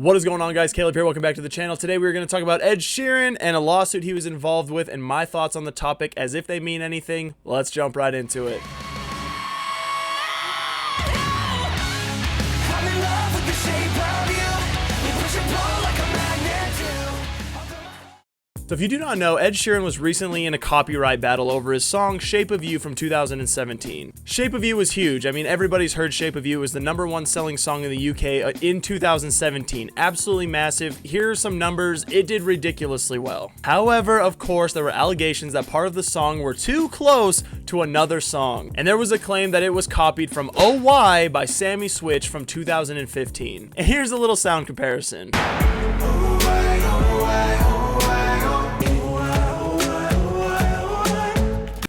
What is going on, guys? Caleb here. Welcome back to the channel. Today we're going to talk about Ed Sheeran and a lawsuit he was involved with and my thoughts on the topic as if they mean anything. Let's jump right into it. So if you do not know, Ed Sheeran was recently in a copyright battle over his song Shape of You from 2017. Shape of You was huge. I mean, everybody's heard Shape of You. It was the #1 selling song in the UK in 2017. Absolutely massive. Here are some numbers. It did ridiculously well. However, of course, there were allegations that part of the song were too close to another song. And there was a claim that it was copied from Oh Why by Sammy Switch from 2015. And here's a little sound comparison.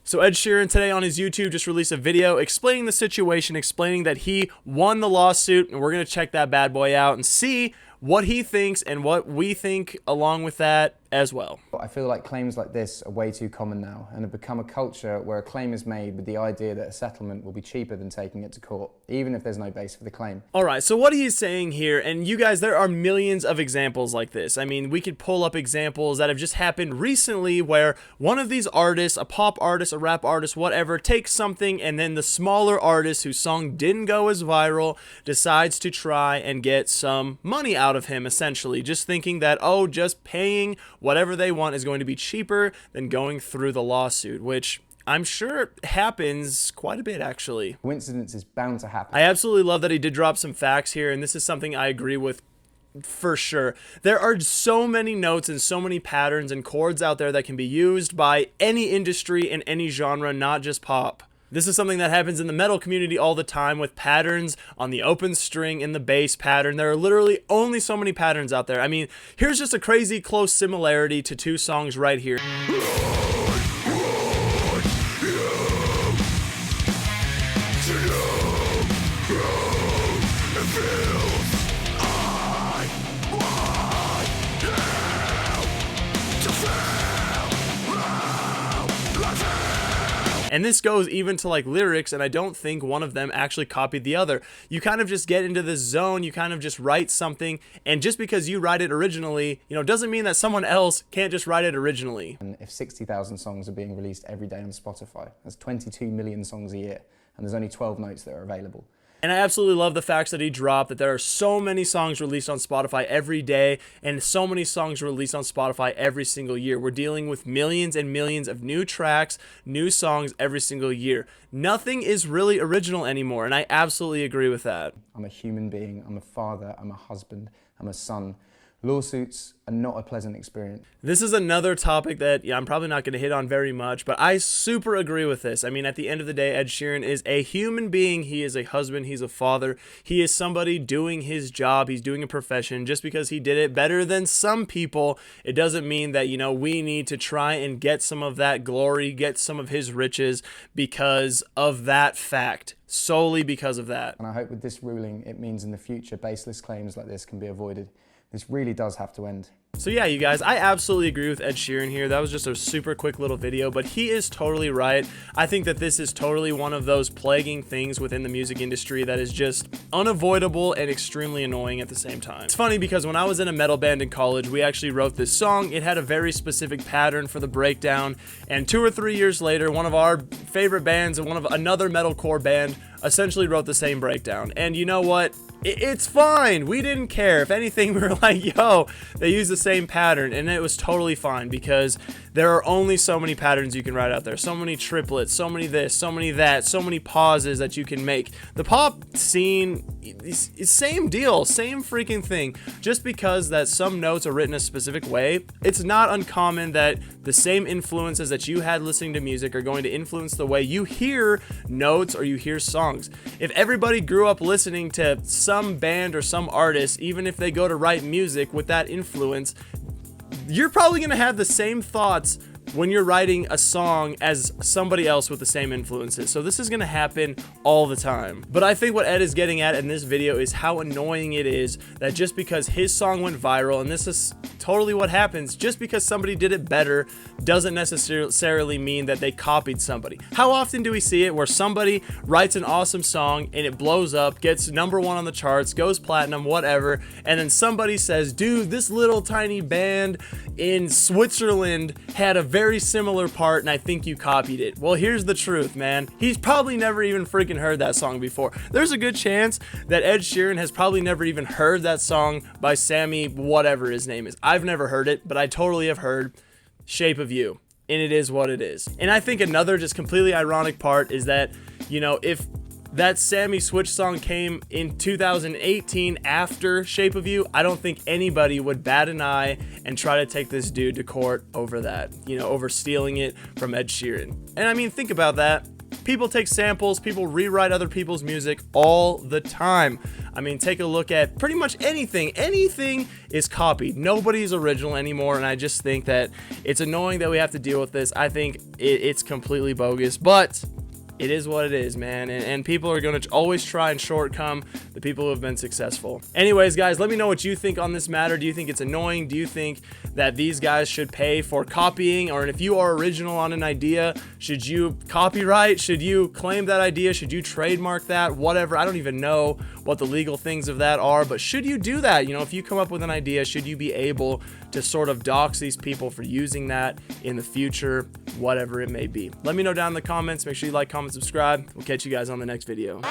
So Ed Sheeran today on his YouTube just released a video explaining the situation, explaining that he won the lawsuit, and we're going to check that bad boy out and see what he thinks and what we think along with that as well. I feel like claims like this are way too common now and have become a culture where a claim is made with the idea that a settlement will be cheaper than taking it to court, even if there's no base for the claim. Alright, so what he's saying here, and you guys, there are millions of examples like this. I mean, we could pull up examples that have just happened recently where one of these artists, a pop artist, a rap artist, whatever, takes something and then the smaller artist whose song didn't go as viral decides to try and get some money out of him, essentially, just thinking that, oh, just paying whatever they want is going to be cheaper than going through the lawsuit, which I'm sure happens quite a bit, actually. Coincidence is bound to happen. I absolutely love that he did drop some facts here, and this is something I agree with for sure. There are so many notes and so many patterns and chords out there that can be used by any industry in any genre, not just pop. This is something that happens in the metal community all the time with patterns on the open string in the bass pattern. There are literally only so many patterns out there. I mean, here's just a crazy close similarity to two songs right here. And this goes even to like lyrics, and I don't think one of them actually copied the other. You kind of just get into this zone, you kind of just write something, and just because you write it originally, you know, doesn't mean that someone else can't just write it originally. And if 60,000 songs are being released every day on Spotify, that's 22 million songs a year, and there's only 12 notes that are available. And I absolutely love the facts that he dropped, that there are so many songs released on Spotify every day and so many songs released on Spotify every single year. We're dealing with millions and millions of new tracks, new songs every single year. Nothing is really original anymore, and I absolutely agree with that. I'm a human being, I'm a father, I'm a husband, I'm a son. Lawsuits are not a pleasant experience. This is another topic that I'm probably not going to hit on very much, but I super agree with this. I mean, at the end of the day, Ed Sheeran is a human being. He is a husband. He's a father. He is somebody doing his job. He's doing a profession. Just because he did it better than some people, it doesn't mean that, you know, we need to try and get some of that glory, get some of his riches because of that fact. Solely because of that. And I hope with this ruling, it means in the future, baseless claims like this can be avoided. This really does have to end. So yeah, you guys, I absolutely agree with Ed Sheeran here. That was just a super quick little video, but he is totally right. I think that this is totally one of those plaguing things within the music industry that is just unavoidable and extremely annoying at the same time. It's funny because when I was in a metal band in college, we actually wrote this song. It had a very specific pattern for the breakdown, and 2 or 3 years later, one of our favorite bands and another metalcore band essentially wrote the same breakdown. And you know what? It's fine. We didn't care. If anything, we were like, yo, they use the same pattern, and it was totally fine because there are only so many patterns you can write out there. So many triplets, so many this, so many that, so many pauses that you can make. The pop scene is same deal, same freaking thing. Just because that some notes are written a specific way, it's not uncommon that the same influences that you had listening to music are going to influence the way you hear notes or you hear songs. If everybody grew up listening to some band or some artist, even if they go to write music with that influence, you're probably going to have the same thoughts when you're writing a song as somebody else with the same influences. So this is going to happen all the time. But I think what Ed is getting at in this video is how annoying it is that just because his song went viral, and this is totally what happens, just because somebody did it better doesn't necessarily mean that they copied somebody. How often do we see it where somebody writes an awesome song and it blows up, gets #1 on the charts, goes platinum, whatever, and then somebody says, dude, this little tiny band in Switzerland had a very similar part and I think you copied it. Well, here's the truth, man. He's probably never even freaking heard that song before. There's a good chance that Ed Sheeran has probably never even heard that song by Sammy, whatever his name is. I've never heard it, but I totally have heard Shape of You, and it is what it is. And I think another just completely ironic part is that, you know, if that Sammy Switch song came in 2018 after Shape of You, I don't think anybody would bat an eye and try to take this dude to court over that, you know, over stealing it from Ed Sheeran. And I mean, think about that. People take samples, people rewrite other people's music all the time. I mean, take a look at pretty much anything. Anything is copied. Nobody's original anymore, and I just think that it's annoying that we have to deal with this. I think it's completely bogus, but it is what it is, man, and people are going to always try and shortcome the people who have been successful. Anyways, guys, let me know what you think on this matter. Do you think it's annoying? Do you think that these guys should pay for copying? Or if you are original on an idea, should you copyright? Should you claim that idea? Should you trademark that? Whatever. I don't even know what the legal things of that are, but should you do that? You know, if you come up with an idea, should you be able to sort of dox these people for using that in the future, whatever it may be? Let me know down in the comments. Make sure you like, comment, subscribe. We'll catch you guys on the next video.